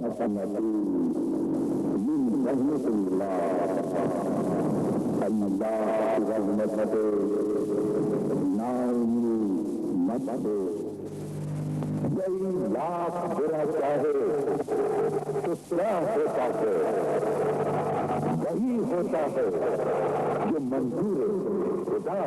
من رحمة الله الله رحمته नामी मत दो यही लाख बुरा चाहे तो क्या होता है वही होता है जो मंजूर खुदा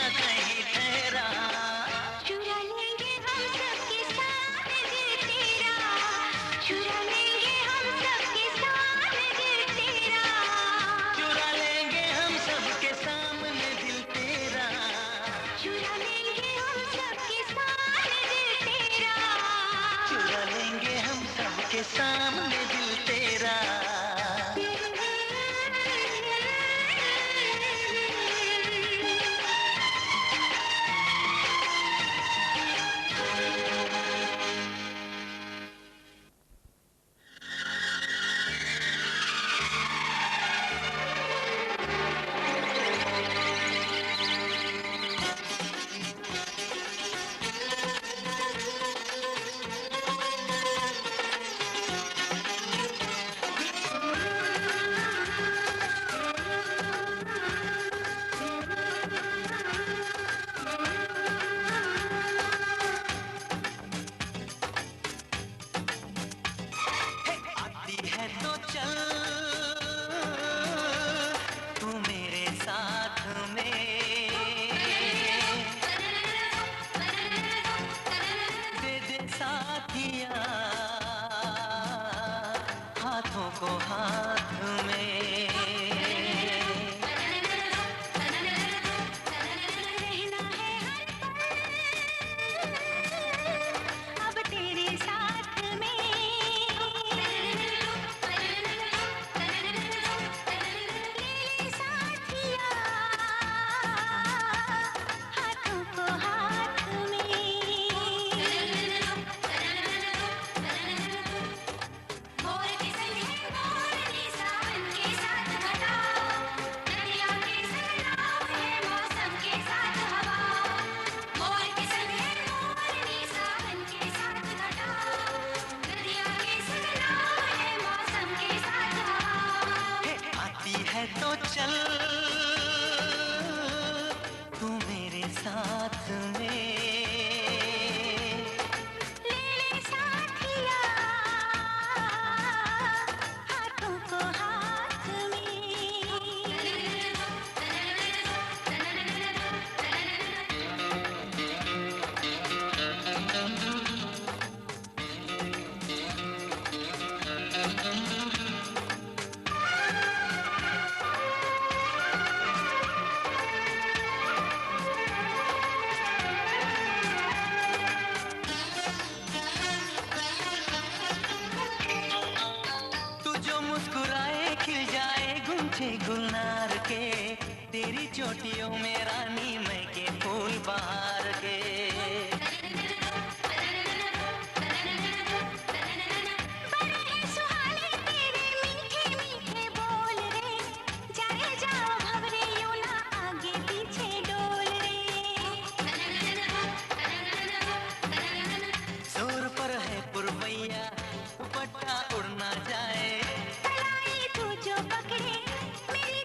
कहीं ठहरा। चुरा लेंगे हम सबके सामने दिल तेरा, चुरा लेंगे हम सबके सामने दिल तेरा, चुरा लेंगे हम सबके सामने दिल तेरा। चुरा लेंगे हम सबके सामने दिल तेरा, चुरा लेंगे हम सबके सामने दिल तेरा। आती है तो चल तू मेरे साथ में, दे दे साथिया हाथों को हाथ में। रहना है हर पल अब तेरे साथ में, ले साथिया हाथों को हाथ में। मोर के संग है मोरनी सावन के साथ घटा, नदिया के संग नाव है मौसम के साथ हवा। मोर के संग है मोरनी सावन के साथ घटा, नदिया के संग नाव है मौसम के साथ हवा। आती है तो चल तू मेरे साथ में, ले साथिया हाथों को हाथ में। तू जो मुस्कुराए खिल जाए गुंजे गुलनार के, तेरी चोटियों में रानी मैं के फूल बहार के। बड़े हैं सुहाने तेरे मीठे मीठे बोल रे, जाए जाओ भंवरे यूं ना आगे पीछे डोल रे। जोर पर है पुरवैया दुपट्टा उड़ ना जाए, कलाई तू जो पकड़े मेरी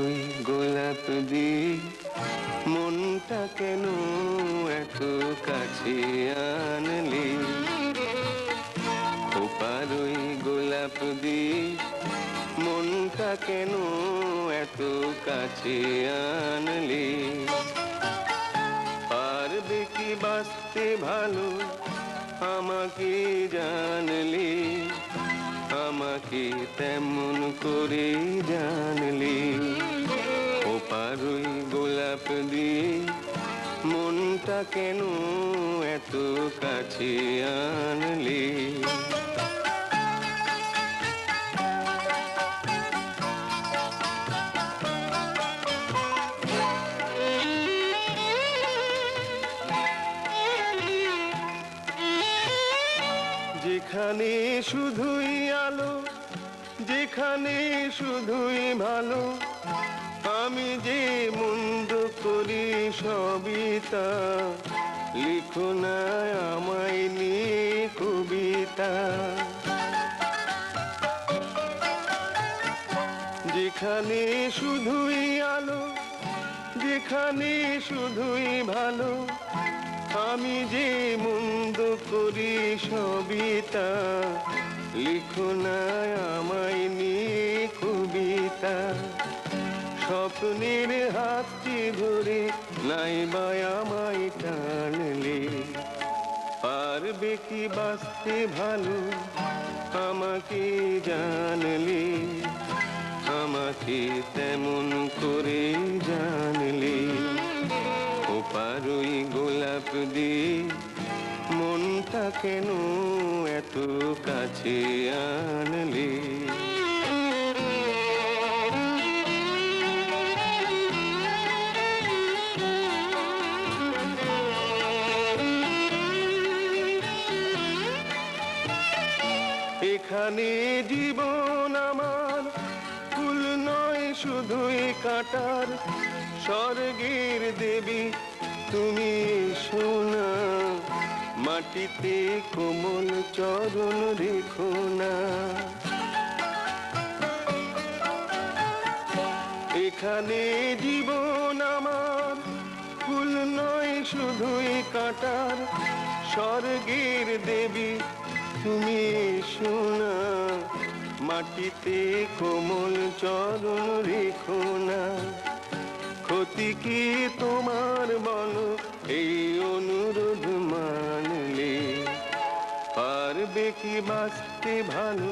ওই গোলাপ দিয়ে মনটা কেন এত কাছে আনলি? ওপার ওই গোলাপ দিয়ে মনটা কেন এত কাছে আনলি? পারবে কি বাঁচতে ভালো আমাকে জানলি? আমাকে তেমন করে জানলি? ওপার ওই গোলাপ দিয়ে মনটা কেন এত কাছে আনলি? যেখানে শুধুই আলো, যেখানে শুধুই ভালো, আমি যে মন্দ করি সবই তা। লিখো না আমায় নিয়ে কবিতা। যেখানে শুধুই আলো, যেখানে শুধুই ভালো, আমি যে মন্দ করি সবই তা। লিখো না আমায় নিয়ে কবিতা। স্বপ্নের হাতটি ধরে নাইবা আমায় টানলে, পারবে কি বাঁচতে ভালো আমাকে জানলে? আমাকে তেমন করে জানলে? ওপার ওই গোলাপ দিয়ে মনটা কেন এত কাছে আনলে? এখানে জীবন আমার ফুল নয় শুধুই কাঁটার। স্বর্গের দেবী তুমি সোনা, মাটিতে কোমল চরণ রেখো না। এখানে জীবন আমার ফুল নয় শুধুই কাঁটার। স্বর্গের দেবী তুমি সোনা, মাটিতে কোমল চরণ রেখো না। ক্ষতি কি তোমার বলো এই অনুরোধ মানলে? পারবে কি বাঁচতে ভালো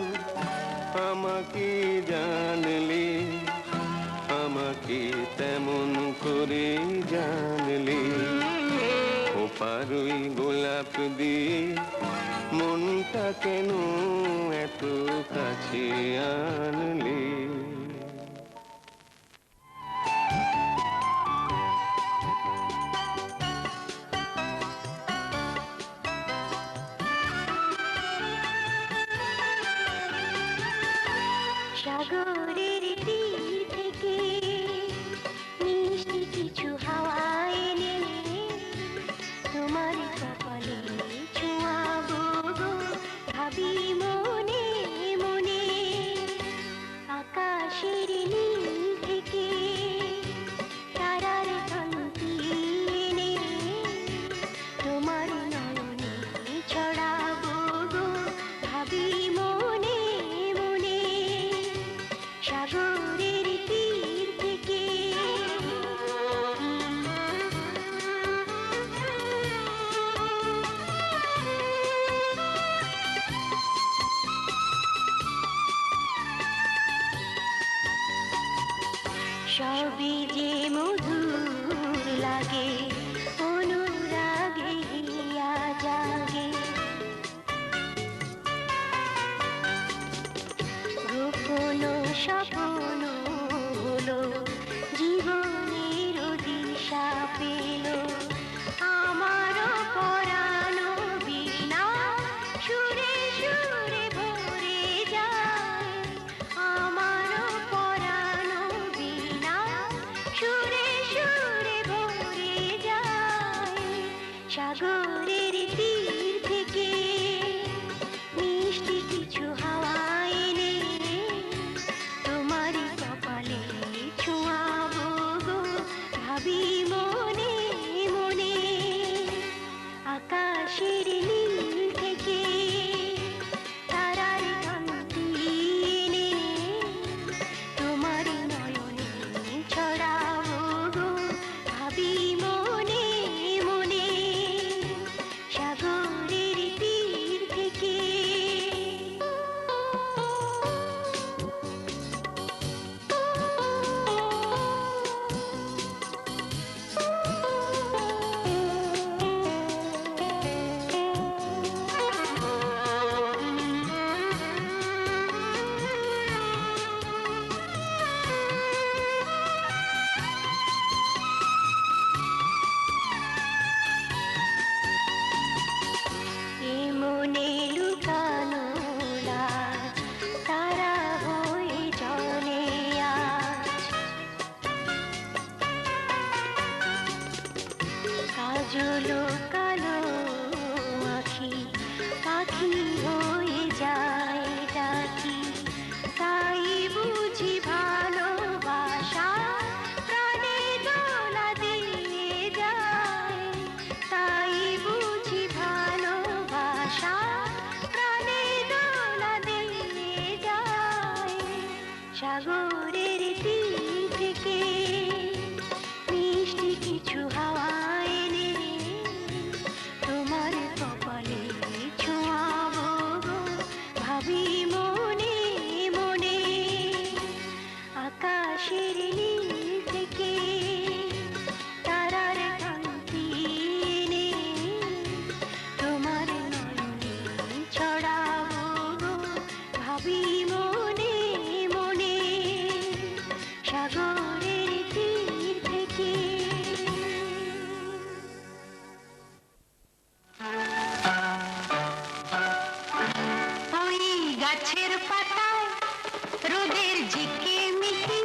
আমাকে জানলে? আমাকে তেমন করে জানলে? ওপার ওই গোলাপ দিয়ে মনটা কেন এত কাছে আনলে? সাগরের তীর থেকে মিষ্টি কিছু হাওয়া এনে তোমার কপালে ছোঁয়াবো গো, ভাবি মনে মনে। আকাশের নীল থেকে তারার কান্তি এনে তোমার নয়নে ছড়াবো গো, ভাবি মনে মনে। সাগরের তীর থেকে সবই যে মধুর লাগে, অনুরাগে হিয়া জাগে। গোপন স্বপ্ন হলো, জীবনের দিশা পেল। আমারও পরানো বীণা সুরে সুরে ভরে যায়। আমারও পরানো বীণা সুরে সুরে ভরে যায়। সাগরের তীর থেকে মিষ্টি কিছু হাওয়া এনে তোমার কপালে ছোঁয়া কাজল কালো আখি পাখি হয়ে যায় ডাকি তাই বুঝি ভালোবাসা প্রাণে দোলা দিয়ে যায় তাই বুঝি ভালোবাসা প্রাণে দোলা দিয়ে যায় সাগরের তীর থেকে মিষ্টি কিছু হাওয়া এনে তোমার কপালে ছোঁয়াবো গো ভাবি মনে মনে আকাশের নীল থেকে তারার কান্তি এনে তোমার নয়নে ছড়াবো গো ভাবি মনে মনে সাগরের তীর থেকে ওই গাছের পাতায় রোদের ঝিকিমিকি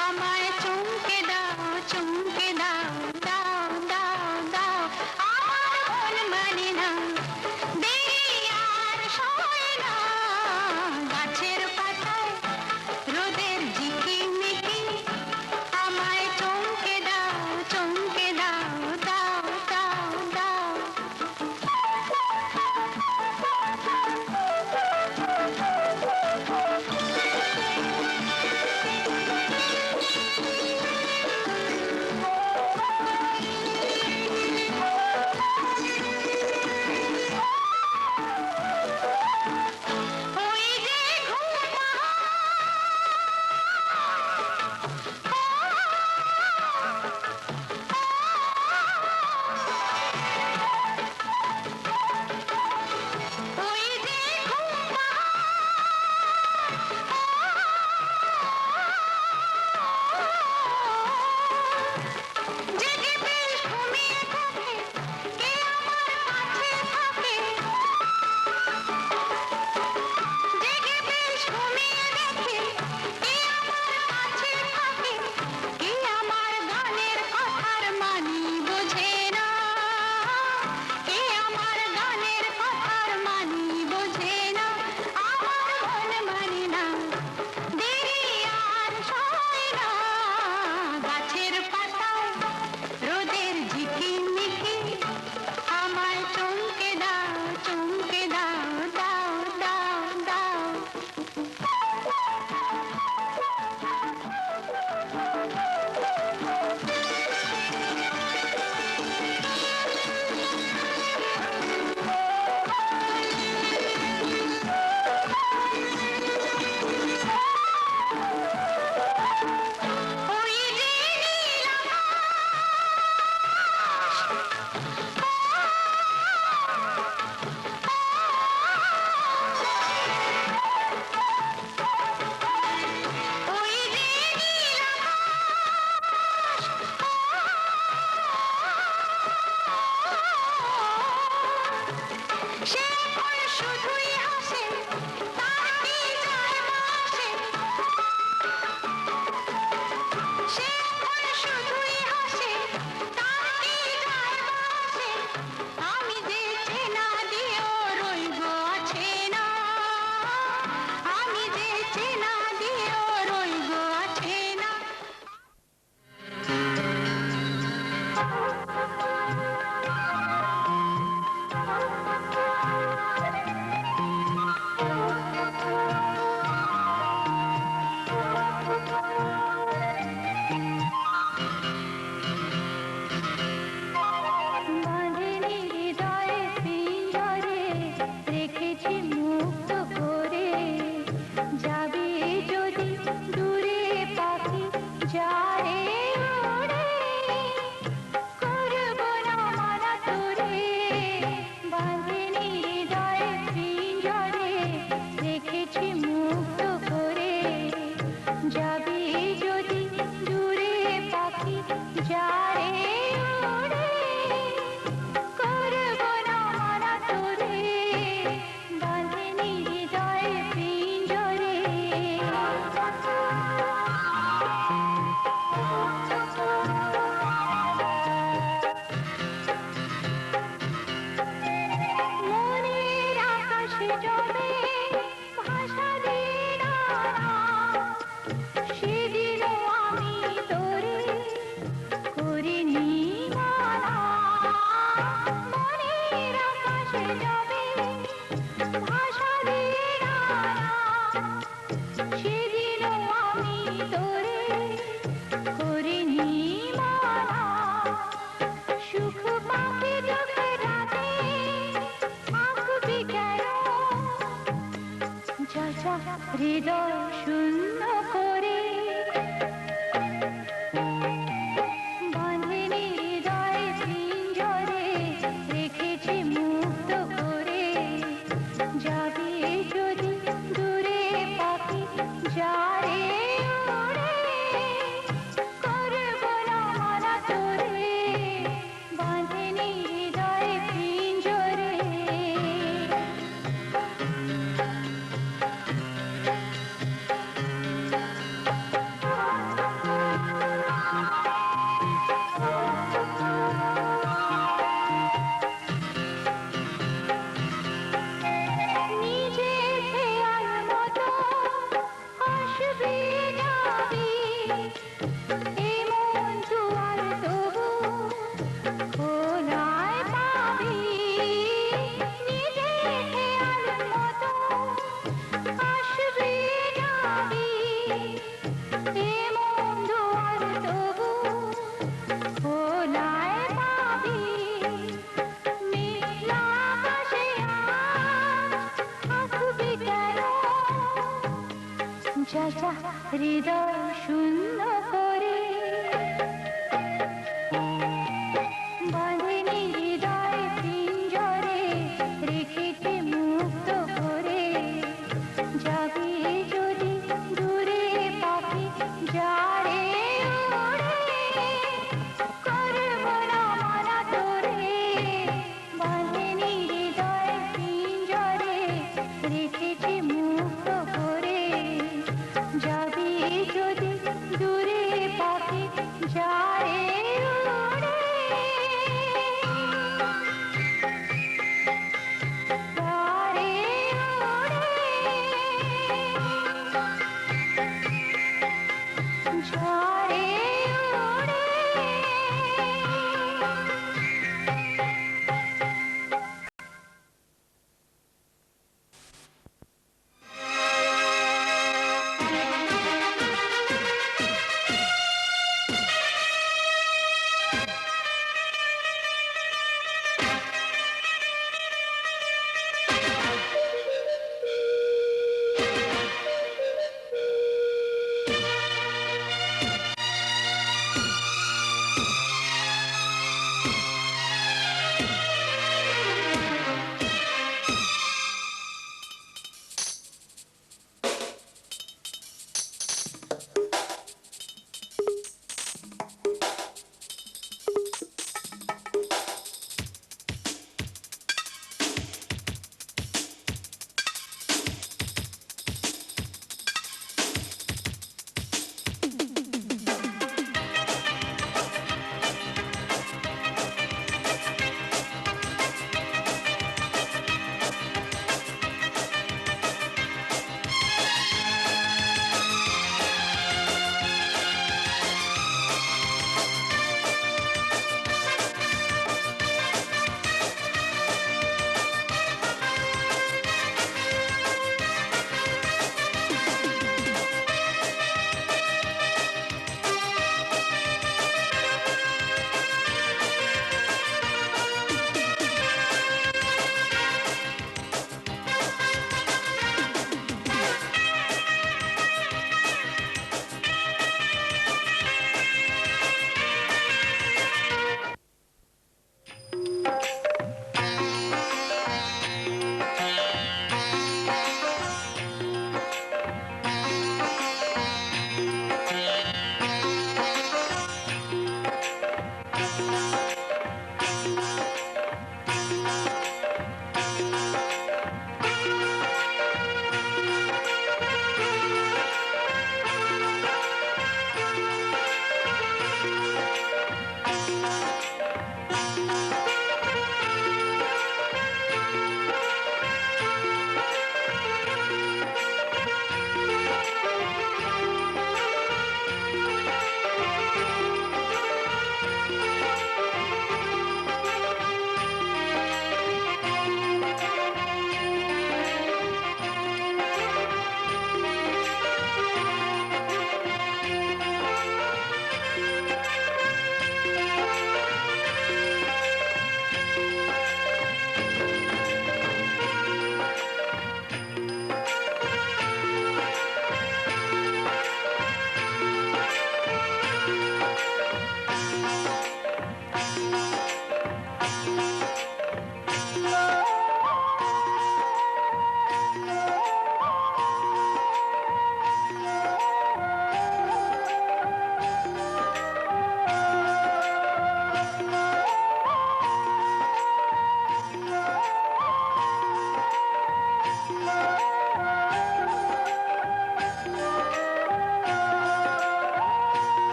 আমায় চমকে দাও দাও দাও দাও আমার মন মানে না দেরি আর সয় না গাছের পাতায় রোদের ঝিকিমিকি আমায় চমকে দাও দাও দাও দাও ওই যে ওই যে জেগে বেশ ঘুমিয়ে থাকে কে আমার কাছে থাকে জেগে বেশ ঘুমিয়ে দেখে কে আমার কাছে থাকে কে আমার গানের কথার মানি বোঝে না কে আমার গানের কথার মানি বোঝে না আমার মন মানে না দেরি আর সয় না গাছের পাতায় রোদের ঝিকিমিকি আমায় চমকে দাও দাও দাও দাও ওই যে নীল ওই যে নীল সে এখন শুধুই হাসে তার কি যায় আসে সে এখন শুধুই হাসে তার কি যায় আসে আমি যে চেনা দিয়েও রইব আছে না আমি যে চেনা দিয়েও রইব আছে না বাঁধেনি হৃদয়ে পিঞ্জরে রেখেছি মুক্ত করে যাবে যদি দূরে পাখি যায় উড়ে করব না মানা তোরে বাঁধেনি হৃদয়ে পিঞ্জরে রেখেছি মুক্ত করে যাবে যদি দূরে পাখি যায় উড়ে করব না মানা তোরে বাঁধেনি হৃদয়ে পিঞ্জরে হৃদয় শূন্য করে বাঁধেনি হৃদয় পিঞ্জরে রেখেছি মুক্ত করে যাবি যদি দূরে পাখি যারে ওড়ে করব না মানা তোরে বাঁধেনি হৃদয় পিঞ্জরে নিজে খেয়াল মতো আসবে যাবি এমন দুয়ার তবু খোলায় পাবি নিজে খেয়াল মতো আসবে যাবি এমন দুয়ার তবু খোলায় পাবি মেঘলা আকাশে থাকবে কেন যা যা হৃদয় শূন্য করে বাঁধেনি হৃদয় পিঞ্জরে রেখেছি মুক্ত করে যাবি যদি দূরে পাখি যারে ওড়ে করব না মানা তোরে বাঁধেনি হৃদয় পিঞ্জরে রেখেছি মুক্ত করে যাবি যদি দূরে পাখি যারে ওড়ে যারে ওড়ে যারে ওড়ে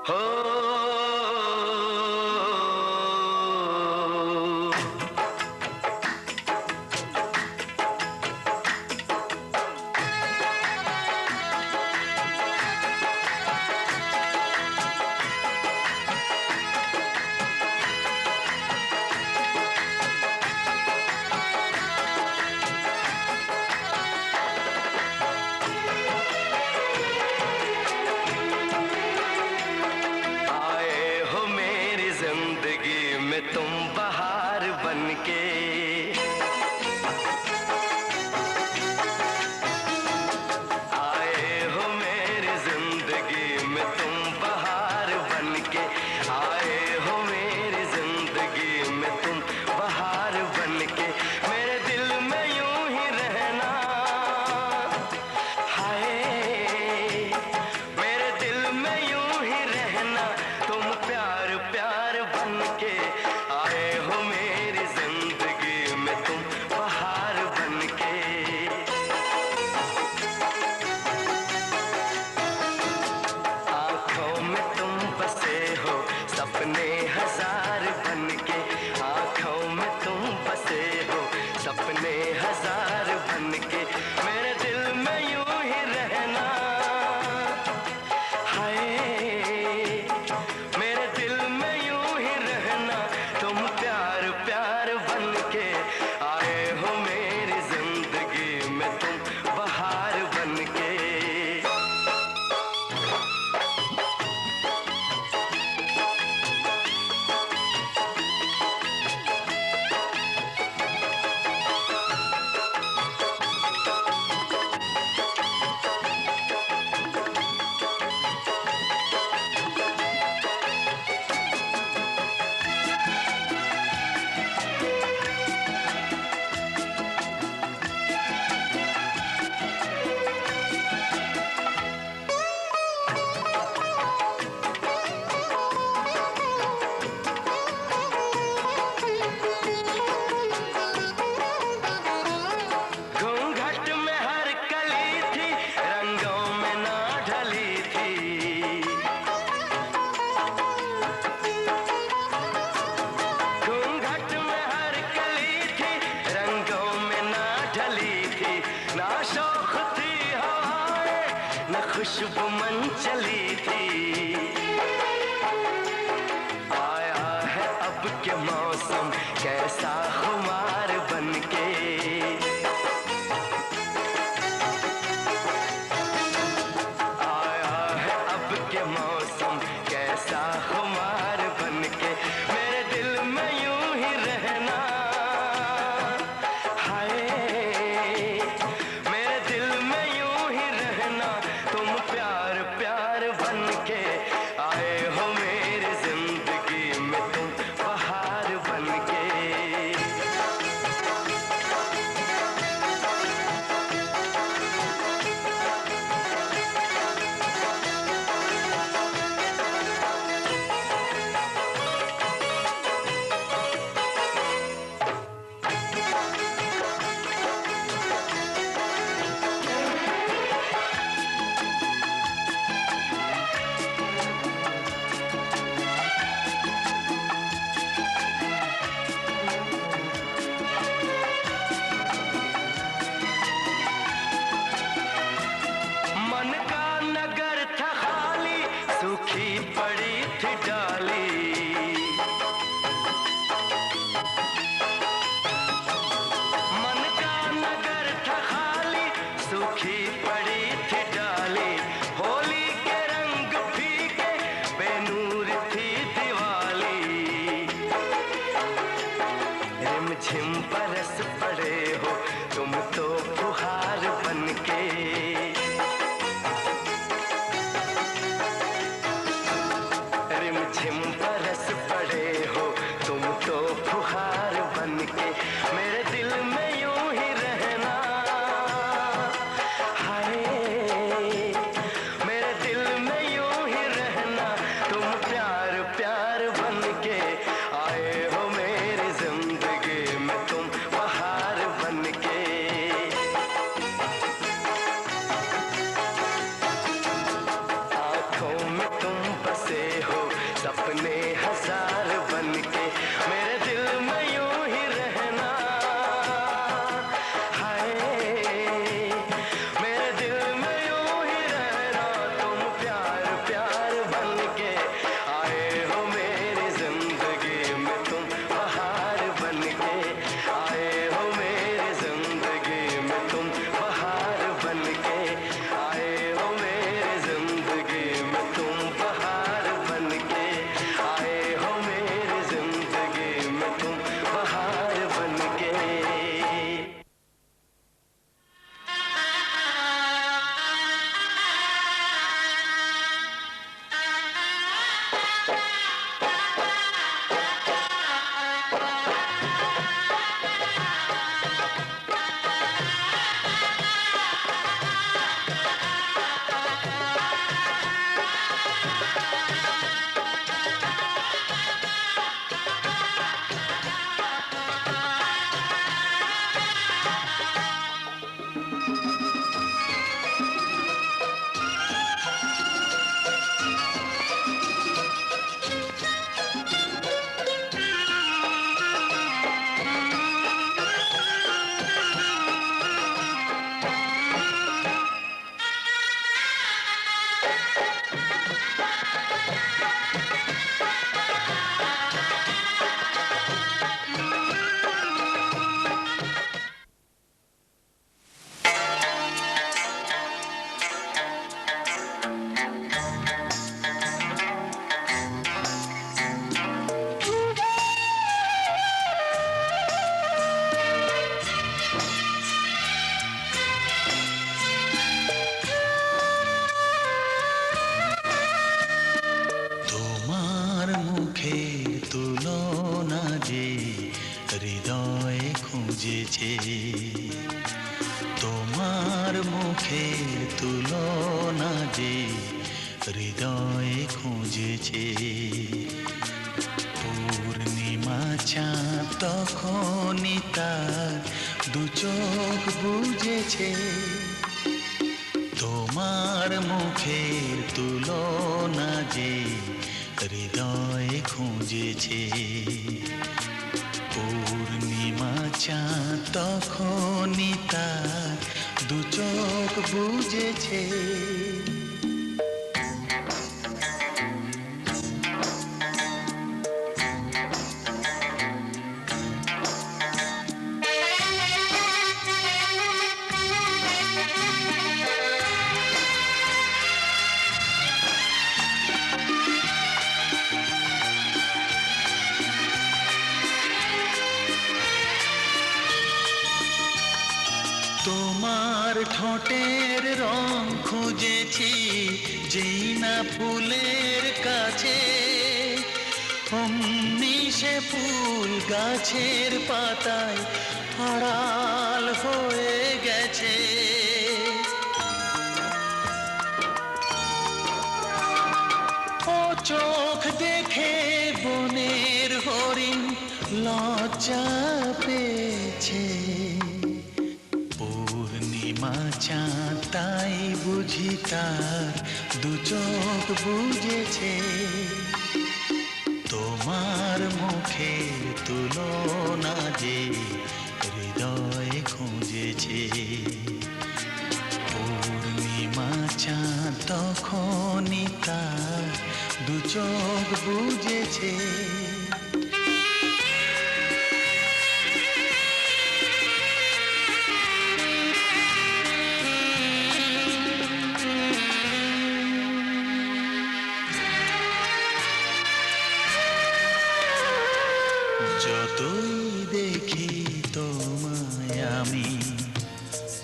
हो आए हो मेरी जिंदगी में तुम बहार बनके, आए हो मेरी जिंदगी में तुम बहार बनके, आए हो मेरी जिंदगी में तुम बहार बनके, मेरे दिल में यूं ही रहना, हाय मेरे दिल में यूं ही रहना, तुम प्यार प्यार बनके, आए हो मेरी जिंदगी में तुम बहार बनके। आंखों में तुम बसे हो सपने हजार बनके, आंखों में तुम बसे हो सपने हजार बनके, मेरे दिल में यूं ही रहना, हाय मेरे दिल में यूं ही रहना, तुम प्यार प्यार बनके, आए हो मेरी जिंदगी में तुम बहार बनके। घूंघट में हर कली थी, रंगों में ना ढली थी, घूंघट में हर कली थी, रंगों में ना ढली थी, ना शौक थी हवाएं न खुशबू मन चली थी, आया है अब के मौसम कैसा खुमार बनके, आया है अब के मौसम कैसा खुमार बनके, मेरे दिल में यूं ही रहना, हाय मेरे दिल में यूं ही रहना, तुम प्यार प्यार बनके, आए हो मेरी जिंदगी में तुम बहार बनके। मन का नगर था खाली, सूखी पड़ी थी डाली, मन का नगर था खाली, सूखी पड़ी थी डाली, होली के रंग फीके बेनूर थी दिवाली, रिमझिम बरस पड़े हो तुम तो फुहार बनके, रिमझिम মুখের তুলনা যে হৃদয়ে খুঁজেছে, তোমার মুখের তুলনা যে হৃদয়ে খুঁজেছে। পূর্ণিমা চাঁদ তখনই তার দু চোখ বুঝেছে, তোমার মুখের তুলনা যে হৃদয়ে খুঁজেছে। পূর্ণিমা চাঁদ তখনই তার দু চোখ বুঝেছে। তোমার ঠোঁটের রং খুঁজেছি যেই না ফুলের কাছে, অমনি সে ফুল গাছের পাতায় আড়াল হয়ে গেছে। ও চোখ দেখে বনের হরিণ লজ্জা পেয়েছে, পূর্ণিমা চাঁদ তাই বুঝি তার দু চোখ বুঝেছে। তোমার মুখের তুলনা যে হৃদয়ে খুঁজেছে, পূর্ণিমা চাঁদ তখনই তার দু চোখ বুঝেছে। যতই দেখি তোমায় আমি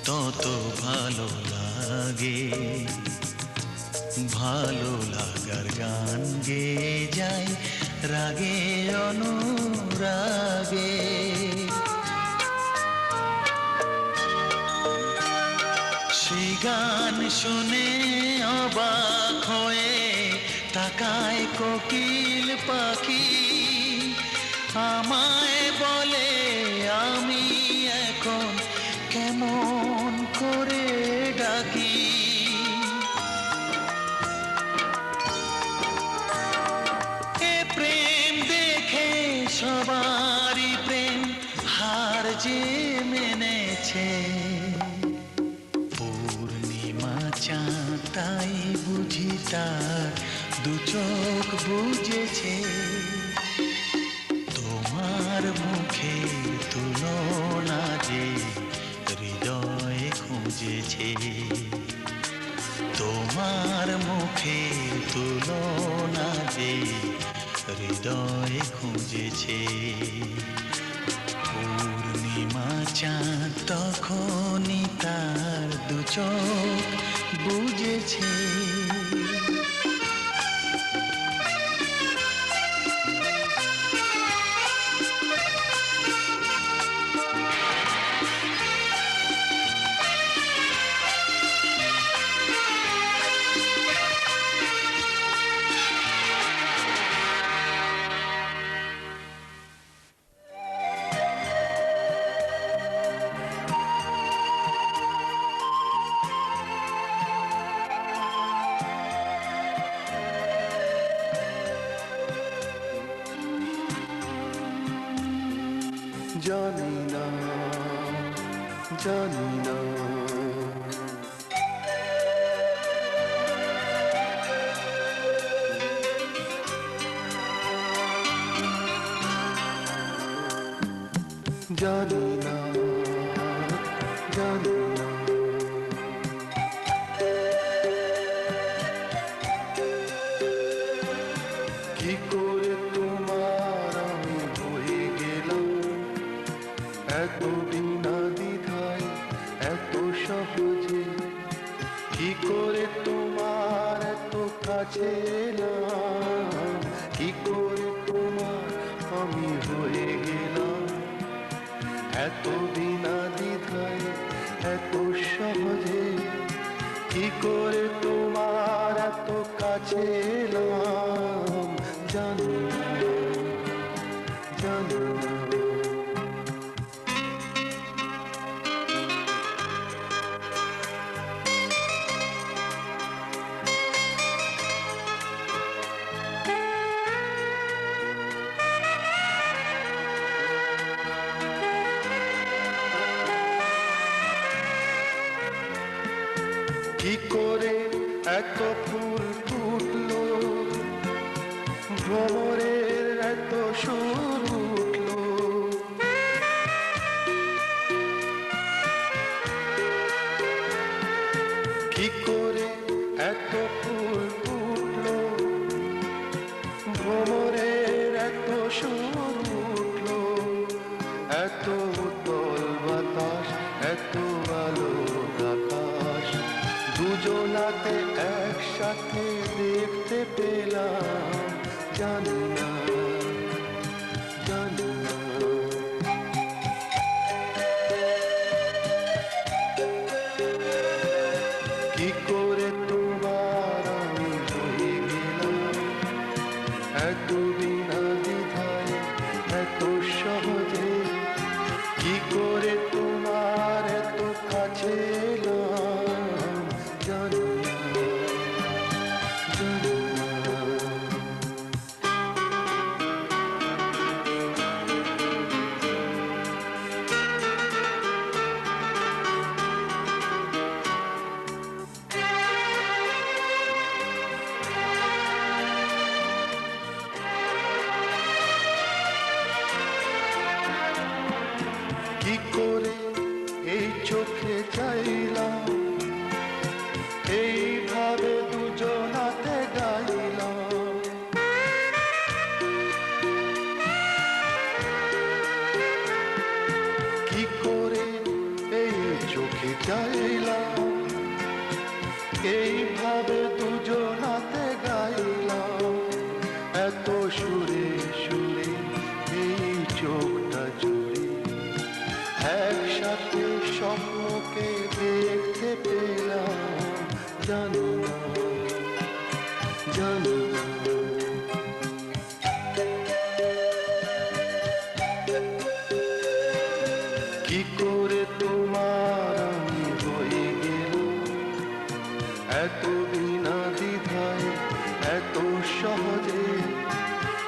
তত ভালো লাগে, ভালো লাগার গান গেয়ে যায় রাগে অনুরাগে। সেই গান শুনে অবাক হয়ে তাকায় কোকিল পাখি, আমায় বলে আমি এখন কেমন করে ডাকি। এ প্রেম দেখে সবারই প্রেম হার যে মেনেছে, পূর্ণিমা চাঁদ তাই বুঝি তার দু চোখ বুঝেছে। তোমার মুখের তুলনা যে হৃদয়ে খুঁজেছে, তোমার মুখের তুলনা যে হৃদয়ে খুঁজেছে। পূর্ণিমা চাঁদ তখনই তার দু চোখ বুঝেছে। জানি না জানি না জানি না জানি না কি করে তোমার আমি হয়ে গেলাম এত বিনা দ্বিধায় এত সহজে, কি করে তোমার এত কাছে এলাম, কি করে এত বিনা দ্বিধায় এত সহজে কি করে তোমার এত কাছে এলাম জানি না জানি না কি করে এত ফুল ফুটলো ভ্রমরের এত সুর উঠলো কি করে এত ফুল ফুটলো ভ্রমরের এত সুর উঠলো এত উত্তল বাতাস এত আলো আকাশ দুজনাতে একসাথে দেখতে পেলাম জানি না জানি না কি করে তোমার আমি হয়ে গেলাম এত বিনা দ্বিধায় এত সহজে কি করে তোমার এত কাছে এলাম জানি না জানি না কি করে এই চোখে চাইলাম এইভাবে দুজনাতে গাইলাম কি করে এই চোখে চাইলাম এইভাবে দুজনাতে গাইলাম এত সুরে সুরে এই চোখটা জুড়ে একসাথে স্বপ্নকে দেখতে পেলাম জানি না জানি না কি করে তোমার আমি হয়ে গেলাম এত বিনা দ্বিধায় এত সহজে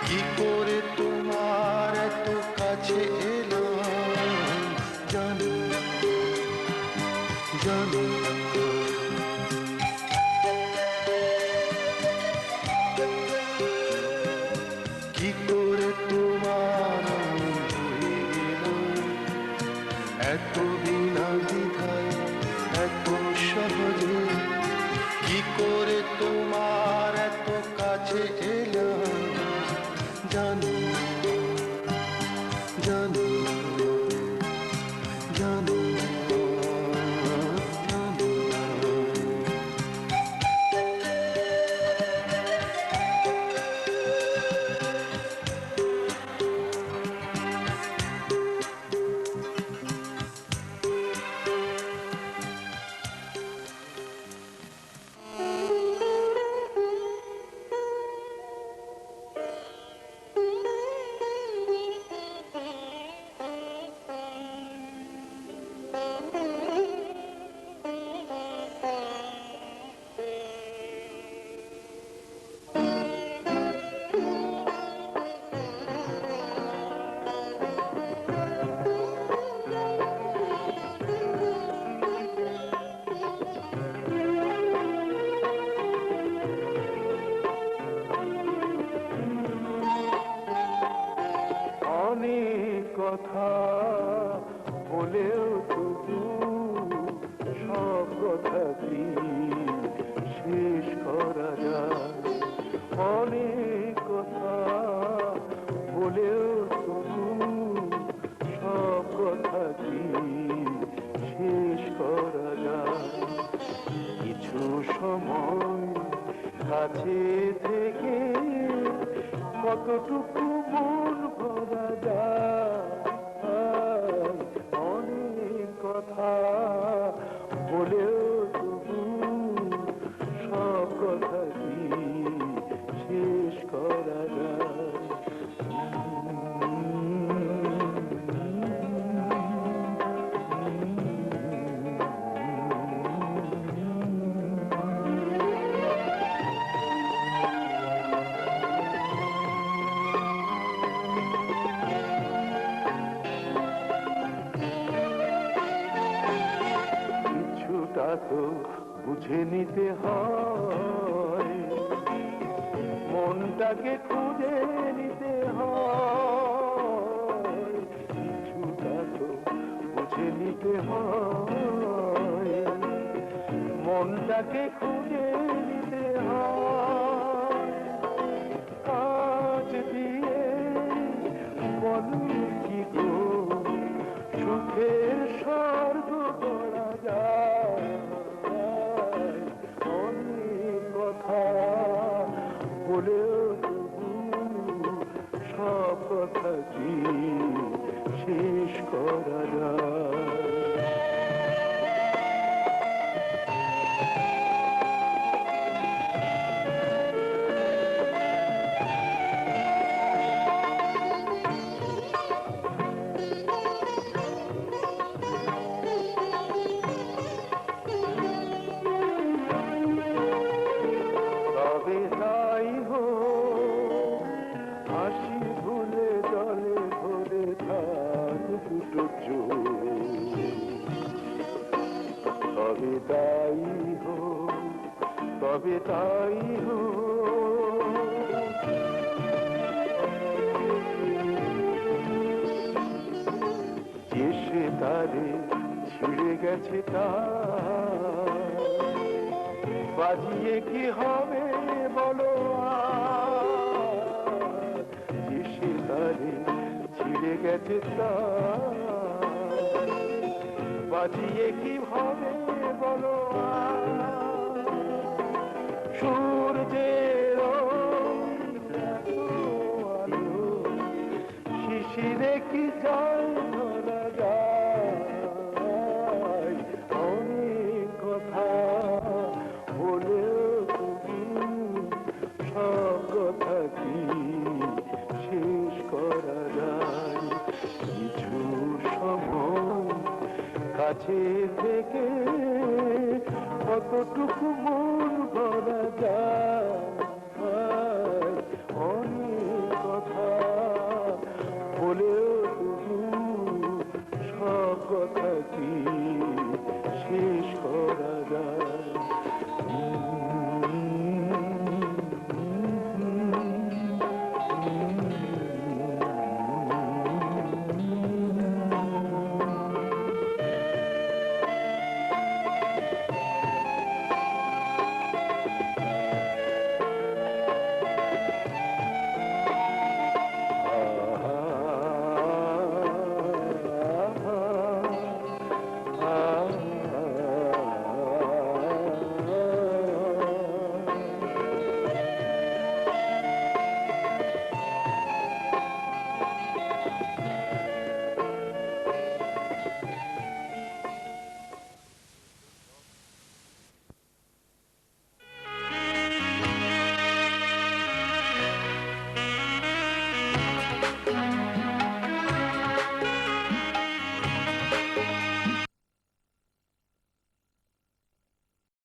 কি করে তোমার এত কাছে এলাম জানি না জানি না কি করে তোমার আমি হয়ে গেলাম এত বিনা দ্বিধায় এত সহজে কি করে তোমার এত কাছে এলাম জানি না জানি না জানি না জানি না অনেক কথা বলেও তবু সব কথা কি শেষ করা যায় অনেক কথা বলেও তবু সব কথা কি শেষ করা যায় কিছু সময় কাছে থেকে কতটুকু মন ভরা যায় কথা বলেও তবু সব কথা কি শেষ করা যায়? কিছুটা তো বুঝে নিতে হয়, মনটাকে খুঁজে নিতে হয়। কিছুটা তো বুঝে নিতে হয়, মনটাকে খুঁজে নিতে হয়। কাজ দিয়ে বলু কি গো সুখের স্বর্গ করা যায়? অনেক কথা বলেও তবু সব কথা কি শেষ করা যায়? তবে তাই হোক, হাসি ভুলে জলে ভরে থাক দুটো চোখ। তবে তাই হোক, তবে তাই হোক। যে সে তারে ছিঁড়ে গেছে তার, বাজিয়ে কি হবে বলো আর? যে সে তারে ছিঁড়ে গেছে তার, বাজিয়ে কি হবে বলো আর? সূর্যের আলো শিশিরে কি জল ধরা যায়? অনেক কথা বলেও তবু সব কথা কি শেষ করা যায়? কিছু সময় কাছে থেকে কতটুকু মন